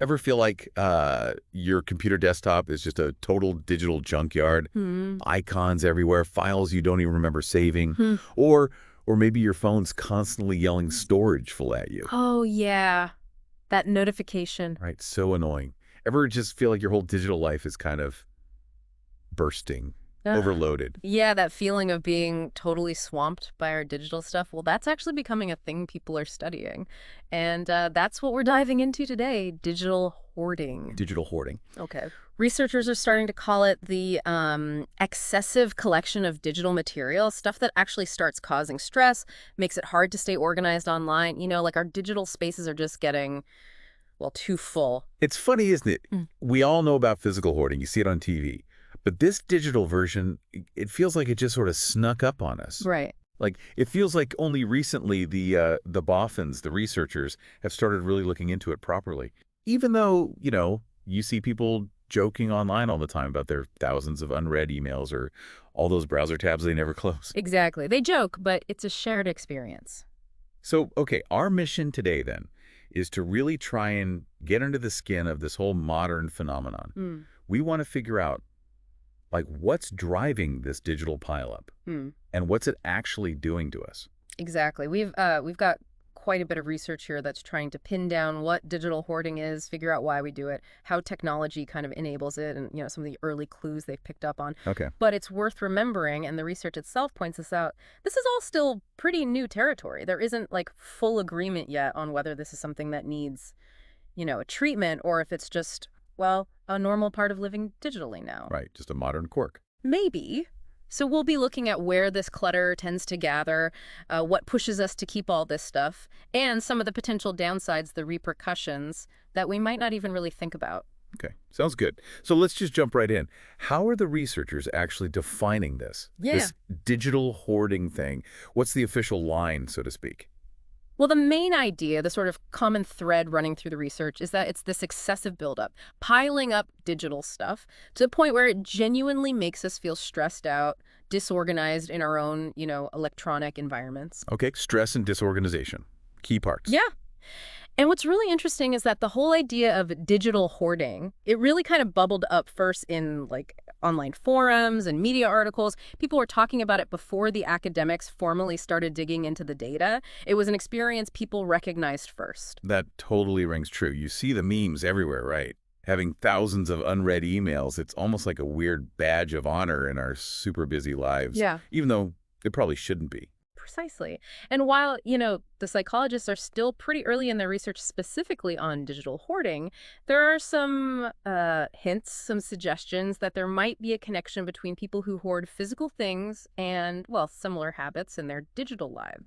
Ever feel like your computer desktop is just a total digital junkyard? Hmm. Icons everywhere, files you don't even remember saving, Hmm. or or maybe your phone's constantly yelling storage full at you. Oh, yeah. That notification. Right? So annoying. Ever just feel like your whole digital life is kind of bursting, Ugh. overloaded? Yeah, that feeling of being totally swamped by our digital stuff. Well, that's actually becoming a thing people are studying. And that's what we're diving into today, digital hoarding. Digital hoarding. Okay. Researchers are starting to call it the excessive collection of digital material, stuff that actually starts causing stress, makes it hard to stay organized online. Like our digital spaces are just getting, well, too full. It's funny, isn't it? Mm. We all know about physical hoarding. You see it on TV. But this digital version, it feels like it just sort of snuck up on us. Right. Like, it feels like only recently the boffins, the researchers, have started really looking into it properly. Even though, you see people joking online all the time about their thousands of unread emails or all those browser tabs they never close. Exactly. They joke, but it's a shared experience. So, okay, our mission today then is to really try and get under the skin of this whole modern phenomenon. Mm. We want to figure out, like, what's driving this digital pileup Mm. and what's it actually doing to us? Exactly. We've got quite a bit of research here that's trying to pin down what digital hoarding is, figure out why we do it, how technology kind of enables it, and some of the early clues they've picked up on. Okay. But it's worth remembering, and the research itself points this out. This is all still pretty new territory. There isn't like full agreement yet on whether this is something that needs, a treatment or if it's just, well, a normal part of living digitally now. Right, just a modern quirk. Maybe. So we'll be looking at where this clutter tends to gather, what pushes us to keep all this stuff, and some of the potential downsides, the repercussions that we might not even really think about. Okay, sounds good. So let's just jump right in. How are the researchers actually defining this? Yeah. This digital hoarding thing? What's the official line, so to speak? Well, the main idea, the sort of common thread running through the research, is that it's this excessive buildup, piling up digital stuff to the point where it genuinely makes us feel stressed out, disorganized in our own, electronic environments. Okay, stress and disorganization. Key parts. Yeah. And what's really interesting is that the whole idea of digital hoarding, it really kind of bubbled up first in like online forums and media articles. People were talking about it before the academics formally started digging into the data. It was an experience people recognized first. That totally rings true. You see the memes everywhere, right? Having thousands of unread emails, it's almost like a weird badge of honor in our super busy lives, Yeah. even though it probably shouldn't be. Precisely. And while, the psychologists are still pretty early in their research specifically on digital hoarding, there are some hints, some suggestions that there might be a connection between people who hoard physical things and, well, similar habits in their digital lives.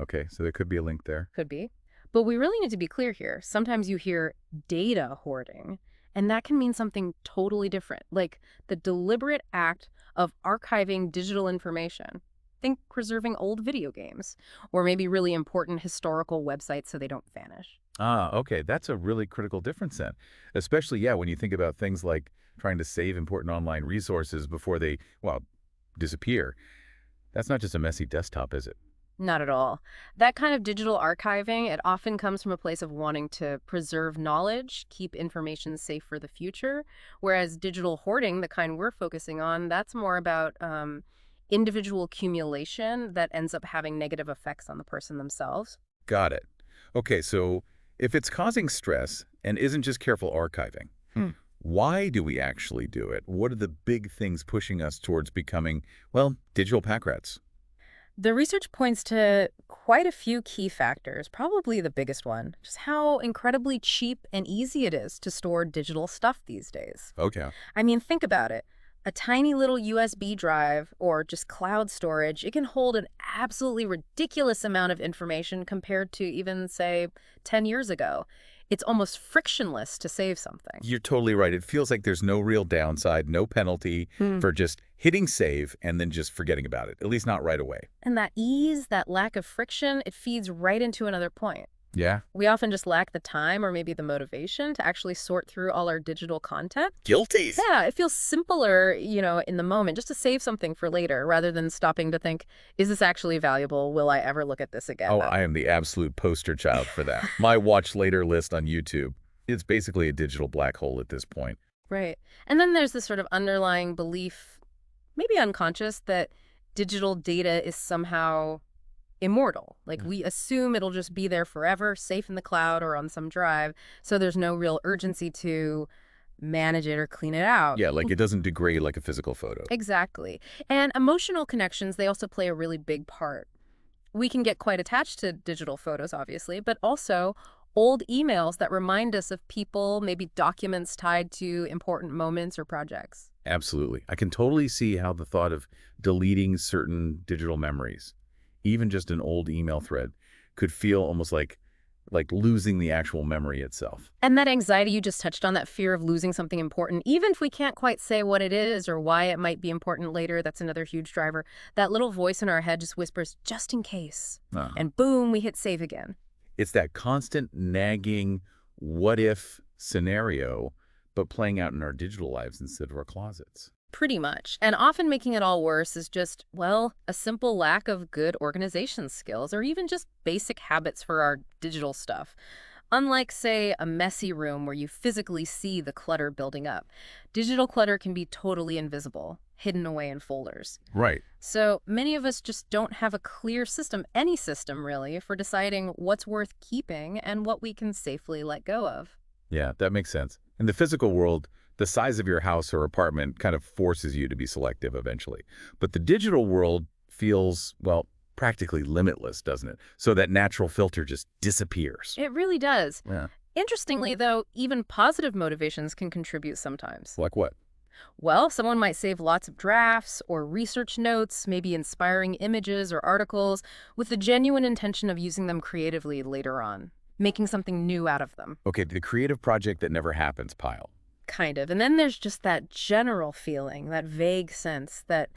Okay, so there could be a link there. Could be. But we really need to be clear here. Sometimes you hear data hoarding, and that can mean something totally different, like the deliberate act of archiving digital information. Think preserving old video games, or maybe really important historical websites so they don't vanish. Okay, that's a really critical difference then. Especially, yeah, when you think about things like trying to save important online resources before they, well, disappear. That's not just a messy desktop, is it? Not at all. That kind of digital archiving, it often comes from a place of wanting to preserve knowledge, keep information safe for the future, whereas digital hoarding, the kind we're focusing on, that's more about individual accumulation that ends up having negative effects on the person themselves. Got it. Okay, so if it's causing stress and isn't just careful archiving, Hmm. why do we actually do it? What are the big things pushing us towards becoming, well, digital pack rats? The research points to quite a few key factors, probably the biggest one, just how incredibly cheap and easy it is to store digital stuff these days. Okay. I mean, think about it. A tiny little USB drive or just cloud storage, it can hold an absolutely ridiculous amount of information compared to even, say, 10 years ago. It's almost frictionless to save something. You're totally right. It feels like there's no real downside, no penalty Hmm. for just hitting save and then just forgetting about it, at least not right away. And that ease, that lack of friction, it feeds right into another point. Yeah. We often just lack the time or maybe the motivation to actually sort through all our digital content. Guilty. Yeah, it feels simpler, in the moment, just to save something for later rather than stopping to think, is this actually valuable? Will I ever look at this again? Oh, I am the absolute poster child for that. My watch later list on YouTube It's basically a digital black hole at this point. Right. And then there's this sort of underlying belief, maybe unconscious, that digital data is somehow immortal. Like Mm. we assume it'll just be there forever, safe in the cloud or on some drive, so there's no real urgency to manage it or clean it out. Yeah, like it doesn't degrade like a physical photo. Exactly. And emotional connections, they also play a really big part. We can get quite attached to digital photos, obviously, but also old emails that remind us of people, maybe documents tied to important moments or projects. Absolutely. I can totally see how the thought of deleting certain digital memories, even just an old email thread, could feel almost like losing the actual memory itself. And that anxiety you just touched on, that fear of losing something important, even if we can't quite say what it is or why it might be important later, that's another huge driver. That little voice in our head just whispers, just in case. Uh, And boom, we hit save again. it's that constant nagging what if scenario, but playing out in our digital lives instead of our closets. Pretty much. And often making it all worse is just, well, a simple lack of good organization skills or even just basic habits for our digital stuff. Unlike, say, a messy room where you physically see the clutter building up, digital clutter can be totally invisible, hidden away in folders. Right. So many of us just don't have a clear system, any system really, for deciding what's worth keeping and what we can safely let go of. Yeah, that makes sense. In the physical world, the size of your house or apartment kind of forces you to be selective eventually. But the digital world feels, well, practically limitless, doesn't it? So that natural filter just disappears. It really does. Yeah. Interestingly, though, even positive motivations can contribute sometimes. Like what? Well, someone might save lots of drafts or research notes, maybe inspiring images or articles, with the genuine intention of using them creatively later on, making something new out of them. Okay, the creative project that never happens pile. Kind of. And then there's just that general feeling, that vague sense that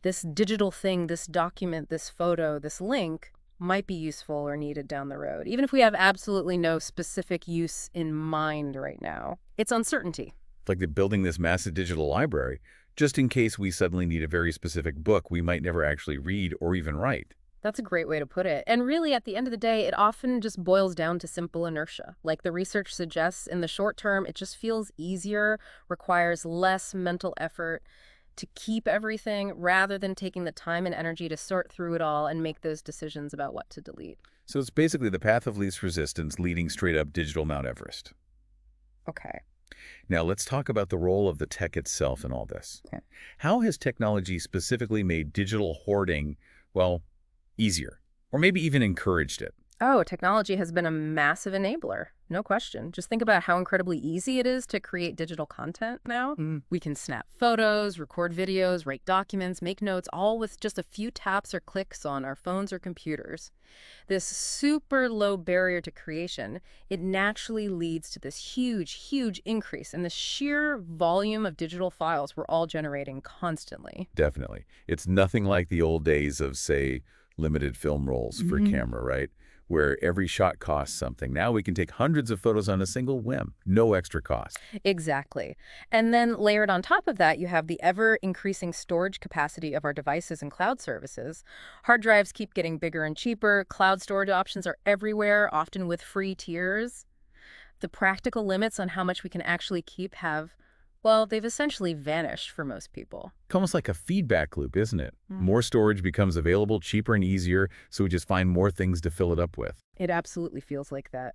this digital thing, this document, this photo, this link might be useful or needed down the road, even if we have absolutely no specific use in mind right now. It's uncertainty. It's like they're building this massive digital library, just in case we suddenly need a very specific book we might never actually read or even write. That's a great way to put it. And really, at the end of the day, it often just boils down to simple inertia. Like the research suggests, in the short term, it just feels easier, requires less mental effort to keep everything rather than taking the time and energy to sort through it all and make those decisions about what to delete. So it's basically the path of least resistance leading straight up digital Mount Everest. Okay. Now, let's talk about the role of the tech itself in all this. Okay. How has technology specifically made digital hoarding, well, easier? Or maybe even encouraged it? Oh, technology has been a massive enabler. No question. Just think about how incredibly easy it is to create digital content now. Mm. We can snap photos, record videos, write documents, make notes, all with just a few taps or clicks on our phones or computers. This super low barrier to creation, it naturally leads to this huge, huge increase in the sheer volume of digital files we're all generating constantly. Definitely. It's nothing like the old days of, say, limited film rolls for camera, right? Where every shot costs something. Now we can take hundreds of photos on a single whim, no extra cost. Exactly. And then layered on top of that, you have the ever-increasing storage capacity of our devices and cloud services. Hard drives keep getting bigger and cheaper. Cloud storage options are everywhere, often with free tiers. The practical limits on how much we can actually keep have, well, they've essentially vanished for most people. It's almost like a feedback loop, isn't it? More storage becomes available, cheaper and easier, so we just find more things to fill it up with. It absolutely feels like that.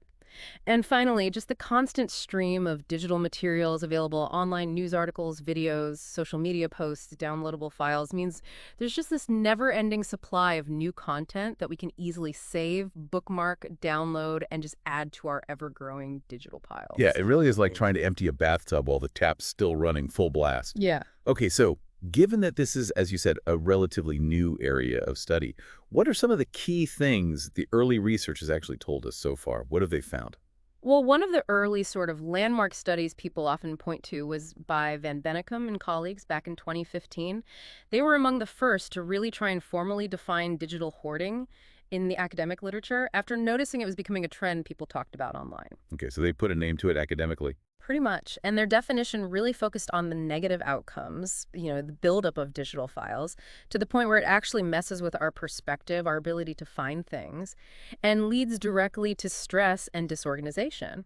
And finally, just the constant stream of digital materials available, online news articles, videos, social media posts, downloadable files means there's just this never-ending supply of new content that we can easily save, bookmark, download, and just add to our ever-growing digital piles. Yeah, it really is like trying to empty a bathtub while the tap's still running full blast. Yeah. Okay, so given that this is, as you said, a relatively new area of study, what are some of the key things the early research has actually told us so far? What have they found? Well, one of the early sort of landmark studies people often point to was by Van Bennekom and colleagues back in 2015. They were among the first to really try and formally define digital hoarding in the academic literature after noticing it was becoming a trend people talked about online. Okay, so they put a name to it academically. Pretty much. And their definition really focused on the negative outcomes, the buildup of digital files, to the point where it actually messes with our perspective, our ability to find things, and leads directly to stress and disorganization.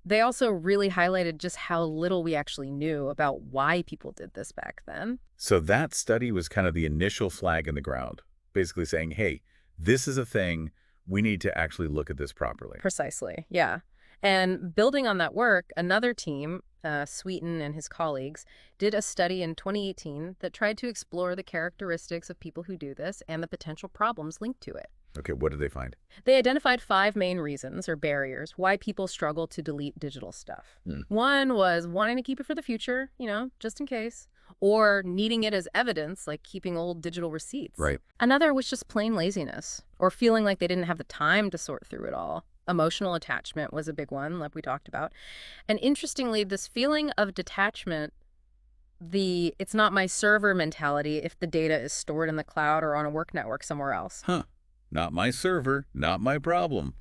They also really highlighted just how little we actually knew about why people did this back then. So that study was kind of the initial flag in the ground, basically saying, hey, this is a thing. We need to actually look at this properly. Precisely, yeah. And building on that work, another team, Sweeten and his colleagues, did a study in 2018 that tried to explore the characteristics of people who do this and the potential problems linked to it. Okay, what did they find? They identified 5 main reasons or barriers why people struggle to delete digital stuff. Hmm. One was wanting to keep it for the future, just in case, or needing it as evidence, like keeping old digital receipts. Right. Another was just plain laziness, or feeling like they didn't have the time to sort through it all. Emotional attachment was a big one, like we talked about. And interestingly, this feeling of detachment, the it's not my server mentality if the data is stored in the cloud or on a work network somewhere else. Huh. Not my server, not my problem.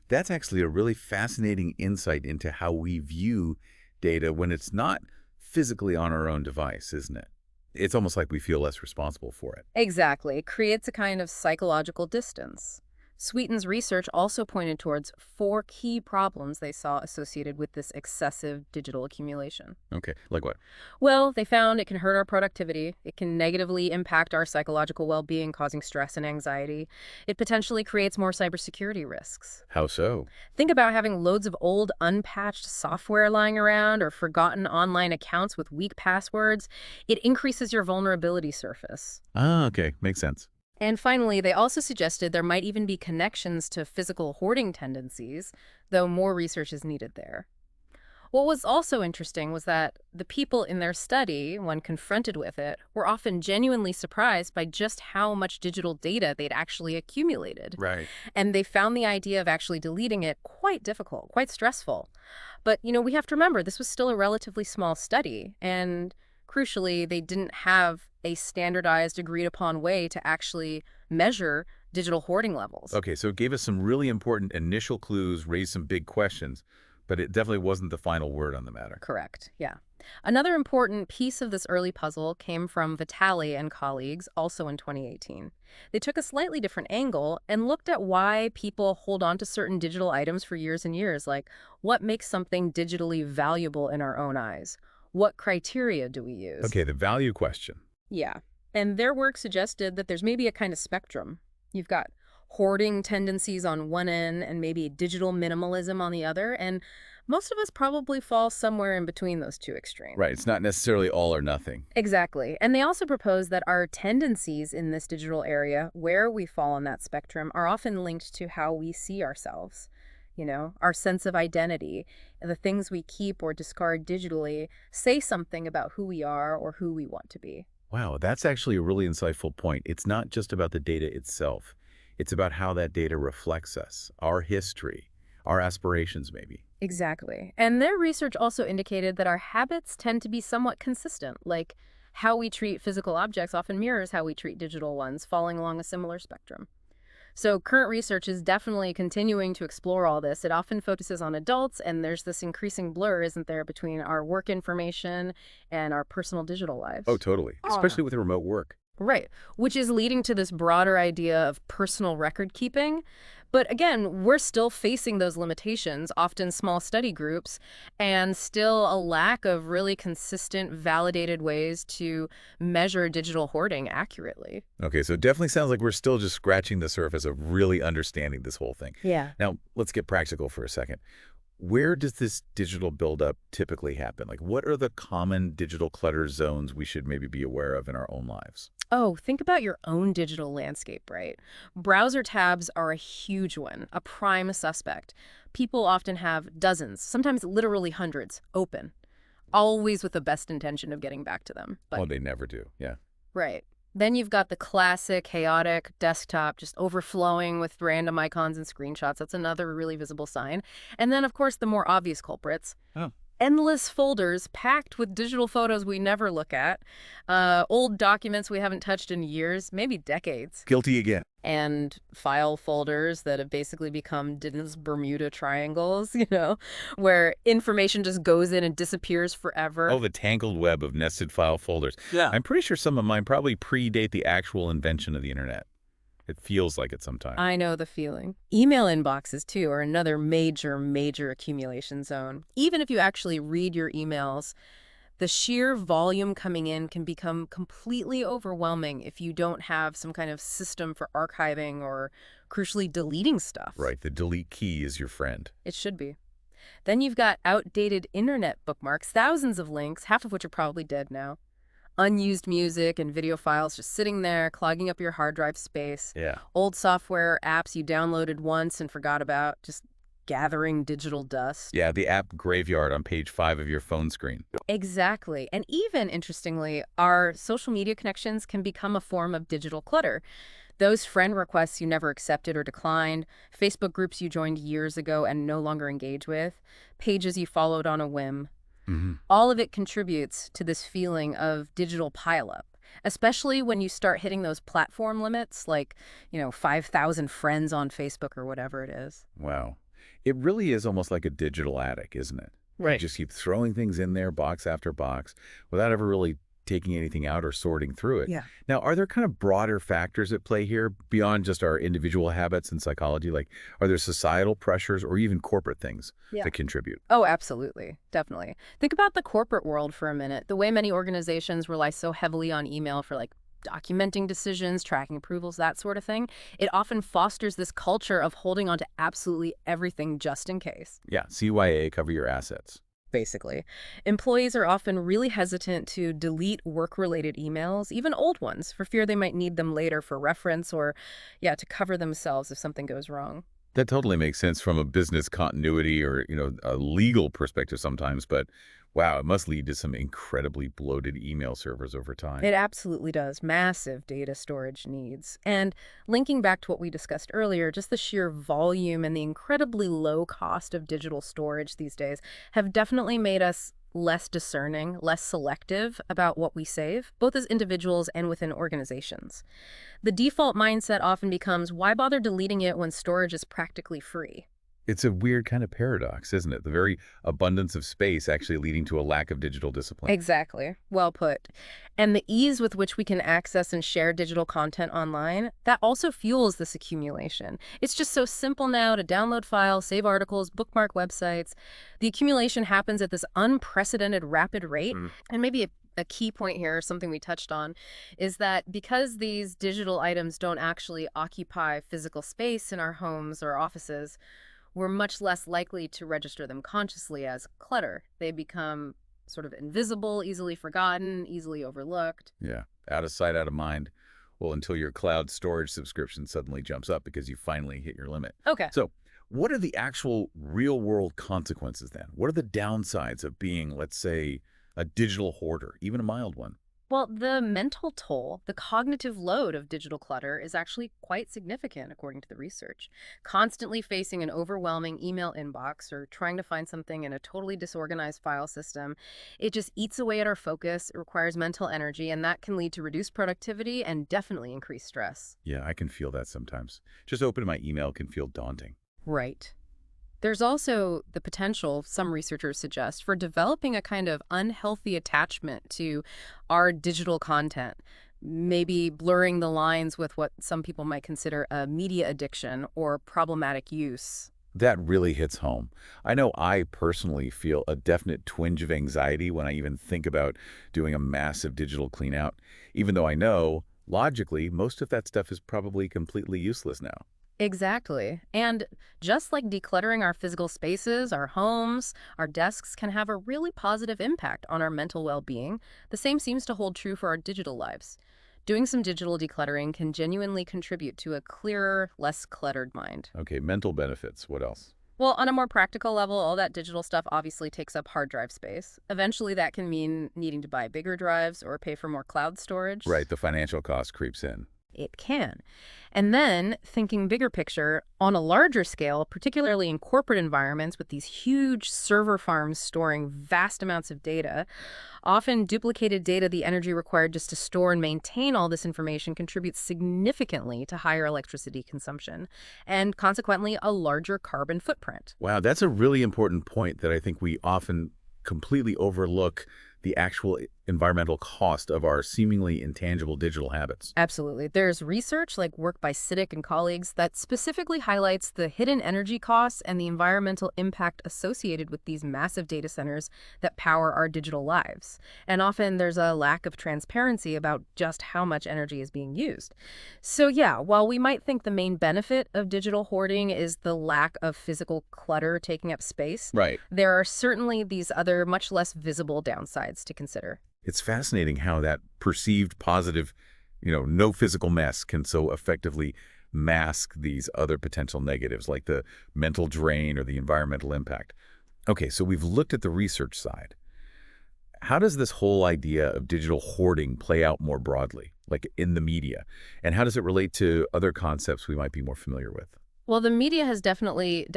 That's actually a really fascinating insight into how we view data when it's not physically on our own device, isn't it? It's almost like we feel less responsible for it. Exactly. It creates a kind of psychological distance. Sweeten's research also pointed towards 4 key problems they saw associated with this excessive digital accumulation. Okay, like what? Well, they found it can hurt our productivity. It can negatively impact our psychological well-being, causing stress and anxiety. It potentially creates more cybersecurity risks. How so? Think about having loads of old, unpatched software lying around or forgotten online accounts with weak passwords. It increases your vulnerability surface. Ah, okay, makes sense. And finally, they also suggested there might even be connections to physical hoarding tendencies, though more research is needed there. What was also interesting was that the people in their study, when confronted with it, were often genuinely surprised by just how much digital data they'd actually accumulated. Right. And they found the idea of actually deleting it quite difficult, quite stressful. But, we have to remember this was still a relatively small study, and crucially, they didn't have a standardized, agreed upon way to actually measure digital hoarding levels. Okay, so it gave us some really important initial clues, raised some big questions, but it definitely wasn't the final word on the matter. Correct, yeah. Another important piece of this early puzzle came from Vitali and colleagues, also in 2018. They took a slightly different angle and looked at why people hold on to certain digital items for years and years, like what makes something digitally valuable in our own eyes? What criteria do we use? Okay, the value question. Yeah. And their work suggested that there's maybe a kind of spectrum. You've got hoarding tendencies on one end and maybe digital minimalism on the other, and most of us probably fall somewhere in between those two extremes. Right, it's not necessarily all or nothing. Exactly. And they also propose that our tendencies in this digital area, where we fall on that spectrum, are often linked to how we see ourselves. Our sense of identity, the things we keep or discard digitally say something about who we are or who we want to be. Wow, that's actually a really insightful point. It's not just about the data itself. It's about how that data reflects us, our history, our aspirations maybe. Exactly. And their research also indicated that our habits tend to be somewhat consistent, like how we treat physical objects often mirrors how we treat digital ones, falling along a similar spectrum. So current research is definitely continuing to explore all this. It often focuses on adults, and there's this increasing blur, isn't there, between our work information and our personal digital lives. Oh, totally. Especially with remote work. Right, which is leading to this broader idea of personal record keeping. But again, we're still facing those limitations, often small study groups, and still a lack of really consistent, validated ways to measure digital hoarding accurately. Okay, so it definitely sounds like we're still just scratching the surface of really understanding this whole thing. Yeah. Now, let's get practical for a second. Where does this digital buildup typically happen? Like, what are the common digital clutter zones we should maybe be aware of in our own lives? Oh, think about your own digital landscape, right? Browser tabs are a huge one, a prime suspect. People often have dozens, sometimes literally hundreds, open, always with the best intention of getting back to them. Oh, they never do. Yeah. Right. Then you've got the classic, chaotic desktop just overflowing with random icons and screenshots. That's another really visible sign. And then, of course, the more obvious culprits. Oh. Endless folders packed with digital photos we never look at, old documents we haven't touched in years, maybe decades, Guilty again. and file folders that have basically become Dennis Bermuda triangles, where information just goes in and disappears forever. Oh, the tangled web of nested file folders. Yeah. I'm pretty sure some of mine probably predate the actual invention of the internet. It feels like it sometimes. I know the feeling. Email inboxes, too, are another major accumulation zone. Even if you actually read your emails, the sheer volume coming in can become completely overwhelming if you don't have some kind of system for archiving or, crucially, deleting stuff. Right, the delete key is your friend. It should be. Then you've got outdated internet bookmarks, thousands of links, half of which are probably dead now. Unused music and video files just sitting there, clogging up your hard drive space. Yeah. Old software, apps you downloaded once and forgot about, just gathering digital dust. Yeah, the app graveyard on page 5 of your phone screen. Exactly. And even, interestingly, our social media connections can become a form of digital clutter. Those friend requests you never accepted or declined, Facebook groups you joined years ago and no longer engage with, pages you followed on a whim. Hmm. All of it contributes to this feeling of digital pileup, especially when you start hitting those platform limits like, 5,000 friends on Facebook or whatever it is. Wow. It really is almost like a digital attic, isn't it? You Right. just keep throwing things in there, box after box, without ever really taking anything out or sorting through it. Yeah. Now, are there kind of broader factors at play here beyond just our individual habits and psychology? Like, are there societal pressures or even corporate things Yeah. that contribute? Oh, absolutely. Definitely. Think about the corporate world for a minute. The way many organizations rely so heavily on email for documenting decisions, tracking approvals, that sort of thing. It often fosters this culture of holding on to absolutely everything just in case. Yeah, CYA, cover your assets. Basically. Employees are often really hesitant to delete work-related emails, even old ones, for fear they might need them later for reference or, yeah, to cover themselves if something goes wrong. That totally makes sense from a business continuity or, a legal perspective sometimes, but wow, it must lead to some incredibly bloated email servers over time. It absolutely does. Massive data storage needs. And linking back to what we discussed earlier, just the sheer volume and the incredibly low cost of digital storage these days have definitely made us less discerning, less selective about what we save, both as individuals and within organizations. The default mindset often becomes, why bother deleting it when storage is practically free? It's a weird kind of paradox, isn't it? The very abundance of space actually leading to a lack of digital discipline. Exactly. Well put. And the ease with which we can access and share digital content online, that also fuels this accumulation. It's just so simple now to download files, save articles, bookmark websites. The accumulation happens at this unprecedented rapid rate. And maybe a key point here, something we touched on, is that because these digital items don't actually occupy physical space in our homes or offices, we're much less likely to register them consciously as clutter. They become sort of invisible, easily forgotten, easily overlooked. Yeah, out of sight, out of mind. Well, until your cloud storage subscription suddenly jumps up because you finally hit your limit. Okay. So, what are the actual real-world consequences then? What are the downsides of being, let's say, a digital hoarder, even a mild one? Well, the mental toll, the cognitive load of digital clutter is actually quite significant, according to the research. Constantly facing an overwhelming email inbox or trying to find something in a totally disorganized file system, it just eats away at our focus, it requires mental energy, and that can lead to reduced productivity and definitely increased stress. Yeah, I can feel that sometimes. Just opening my email can feel daunting. Right. There's also the potential, some researchers suggest, for developing a kind of unhealthy attachment to our digital content, maybe blurring the lines with what some people might consider a media addiction or problematic use. That really hits home. I know I personally feel a definite twinge of anxiety when I even think about doing a massive digital clean out, even though I know, logically, most of that stuff is probably completely useless now. Exactly. And just like decluttering our physical spaces, our homes, our desks can have a really positive impact on our mental well-being, the same seems to hold true for our digital lives. Doing some digital decluttering can genuinely contribute to a clearer, less cluttered mind. Okay, mental benefits. What else? Well, on a more practical level, all that digital stuff obviously takes up hard drive space. Eventually, that can mean needing to buy bigger drives or pay for more cloud storage. Right, the financial cost creeps in. It can. And then, thinking bigger picture, on a larger scale, particularly in corporate environments with these huge server farms storing vast amounts of data, often duplicated data, the energy required just to store and maintain all this information contributes significantly to higher electricity consumption and consequently a larger carbon footprint. Wow, that's a really important point that I think we often completely overlook the actual environmental cost of our seemingly intangible digital habits. Absolutely. There's research, like work by Siddick and colleagues, that specifically highlights the hidden energy costs and the environmental impact associated with these massive data centers that power our digital lives. And often there's a lack of transparency about just how much energy is being used. So, yeah, while we might think the main benefit of digital hoarding is the lack of physical clutter taking up space, Right. there are certainly these other, much less visible downsides to consider. It's fascinating how that perceived positive, no physical mess can so effectively mask these other potential negatives like the mental drain or the environmental impact. Okay, so we've looked at the research side. How does this whole idea of digital hoarding play out more broadly, like in the media? And how does it relate to other concepts we might be more familiar with? Well, the media has definitely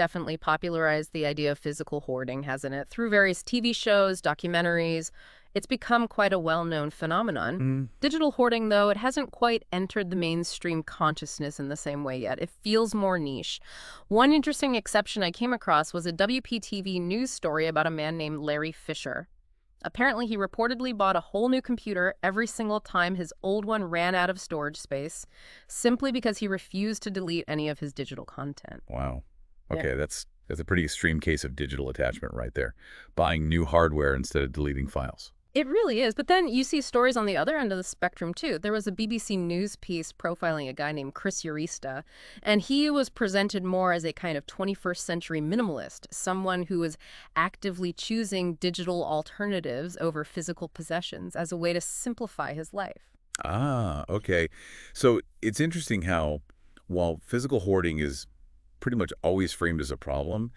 popularized the idea of physical hoarding, hasn't it? Through various TV shows, documentaries, it's become quite a well-known phenomenon. Mm, Digital hoarding, though, it hasn't quite entered the mainstream consciousness in the same way yet. It feels more niche. One interesting exception I came across was a WPTV news story about a man named Larry Fisher. Apparently, he reportedly bought a whole new computer every single time his old one ran out of storage space, simply because he refused to delete any of his digital content. wow. Yeah. Okay, that's a pretty extreme case of digital attachment right there. Buying new hardware instead of deleting files. It really is. But then you see stories on the other end of the spectrum, too. There was a BBC News piece profiling a guy named Chris Urista, and he was presented more as a kind of 21st century minimalist, someone who was actively choosing digital alternatives over physical possessions as a way to simplify his life. Ah, okay. So it's interesting how, while physical hoarding is pretty much always framed as a problem,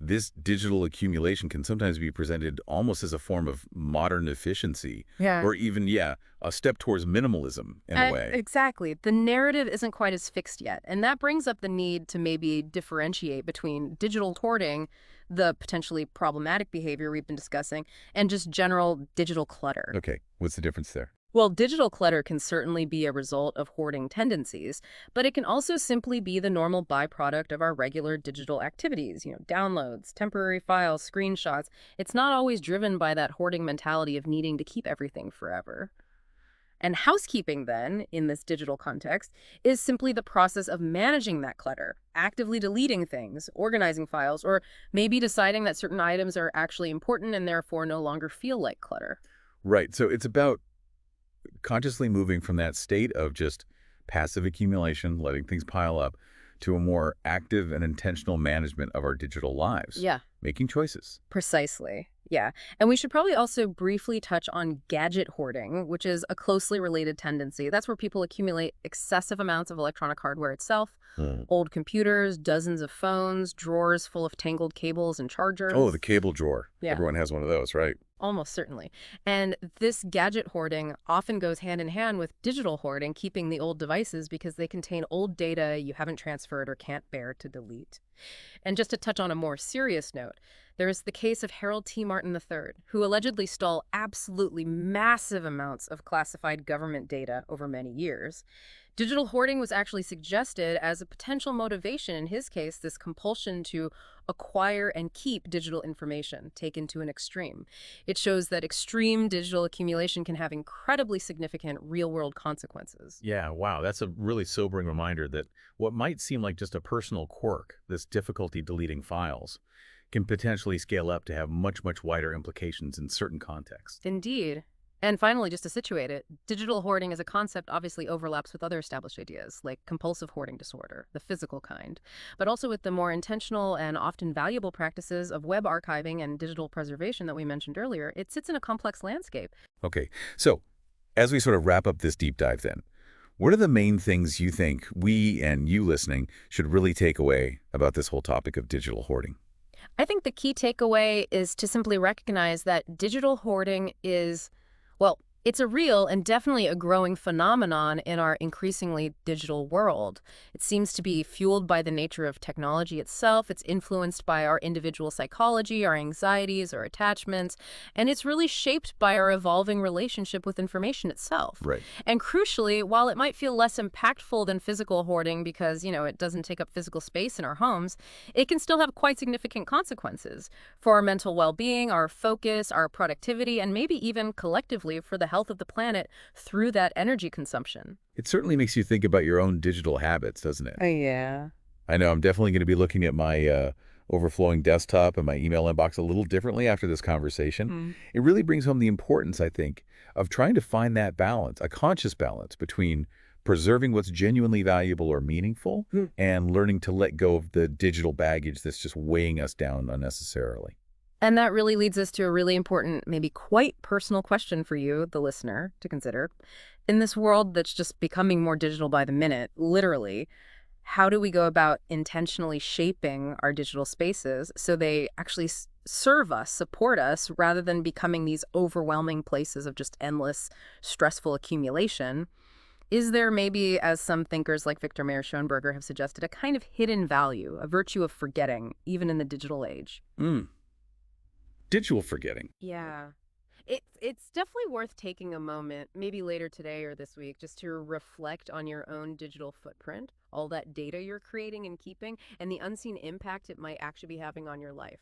this digital accumulation can sometimes be presented almost as a form of modern efficiency, Yeah. or even, yeah, a step towards minimalism in a way. Exactly. The narrative isn't quite as fixed yet. And that brings up the need to maybe differentiate between digital hoarding, the potentially problematic behavior we've been discussing, and just general digital clutter. Okay, what's the difference there? Well, digital clutter can certainly be a result of hoarding tendencies, but it can also simply be the normal byproduct of our regular digital activities, downloads, temporary files, screenshots. It's not always driven by that hoarding mentality of needing to keep everything forever. And housekeeping, then, in this digital context, is simply the process of managing that clutter, actively deleting things, organizing files, or maybe deciding that certain items are actually important and therefore no longer feel like clutter. Right, so it's about consciously moving from that state of just passive accumulation, letting things pile up, to a more active and intentional management of our digital lives, Yeah. making choices. Precisely. Yeah. And we should probably also briefly touch on gadget hoarding, which is a closely related tendency. That's where people accumulate excessive amounts of electronic hardware itself, Hmm. old computers, dozens of phones, drawers full of tangled cables and Oh, the chargers. cable drawer. Yeah. Everyone has one of those, right? Almost certainly. And this gadget hoarding often goes hand in hand with digital hoarding, keeping the old devices because they contain old data you haven't transferred or can't bear to delete. And just to touch on a more serious note, there is the case of Harold T. Martin III, who allegedly stole absolutely massive amounts of classified government data over many years. Digital hoarding was actually suggested as a potential motivation in his case, this compulsion to acquire and keep digital information taken to an extreme. It shows that extreme digital accumulation can have incredibly significant real-world consequences. Yeah, wow. That's a really sobering reminder that what might seem like just a personal quirk, this difficulty deleting files, can potentially scale up to have much, much wider implications in certain contexts. Indeed. And finally, just to situate it, digital hoarding as a concept obviously overlaps with other established ideas, like compulsive hoarding disorder, the physical kind, but also with the more intentional and often valuable practices of web archiving and digital preservation that we mentioned earlier. It sits in a complex landscape. Okay, so as we sort of wrap up this deep dive then, what are the main things you think we and you listening should really take away about this whole topic of digital hoarding? I think the key takeaway is to simply recognize that digital hoarding is, well, It's a real and definitely a growing phenomenon in our increasingly digital world. It seems to be fueled by the nature of technology itself. It's influenced by our individual psychology, our anxieties, our attachments, and it's really shaped by our evolving relationship with information itself. Right. And crucially, while it might feel less impactful than physical hoarding because, it doesn't take up physical space in our homes, it can still have quite significant consequences for our mental well-being, our focus, our productivity, and maybe even collectively for the health of the planet through that energy consumption. It certainly makes you think about your own digital habits, doesn't it? Oh, yeah. I know I'm definitely going to be looking at my overflowing desktop and my email inbox a little differently after this conversation. Mm. It really brings home the importance, I think, of trying to find that balance, a conscious balance between preserving what's genuinely valuable or meaningful Hmm. and learning to let go of the digital baggage that's just weighing us down unnecessarily. And that really leads us to a really important, maybe quite personal question for you, the listener, to consider. In this world that's just becoming more digital by the minute, literally, how do we go about intentionally shaping our digital spaces so they actually serve us, support us, rather than becoming these overwhelming places of just endless, stressful accumulation? Is there maybe, as some thinkers like Victor Mayer Schoenberger have suggested, a kind of hidden value, a virtue of forgetting, even in the digital age? Mm. Digital forgetting. Yeah. It's definitely worth taking a moment, maybe later today or this week, just to reflect on your own digital footprint, all that data you're creating and keeping, and the unseen impact it might actually be having on your life.